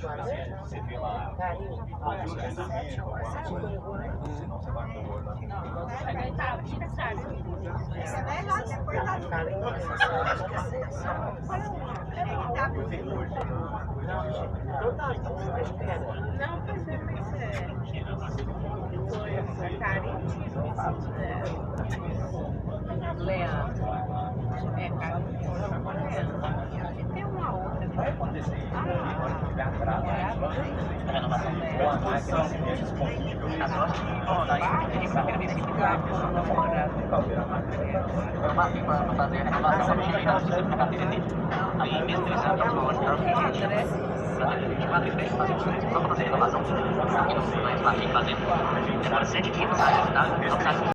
Você vê lá. Não, pois é, mas foi carinho. Leandro. É, cara. Tem uma outra. Vai acontecer isso. Quando tiver atraso, a renovação de esses pontos que eu fiz. Eu passei para fazer a renovação, eu cheguei na carteira dele. Aí mesmo que ele sabe que eu vou mostrar o que é. Só para fazer a renovação. Aqui não é fácil de fazer. Demora 7 dias, tá?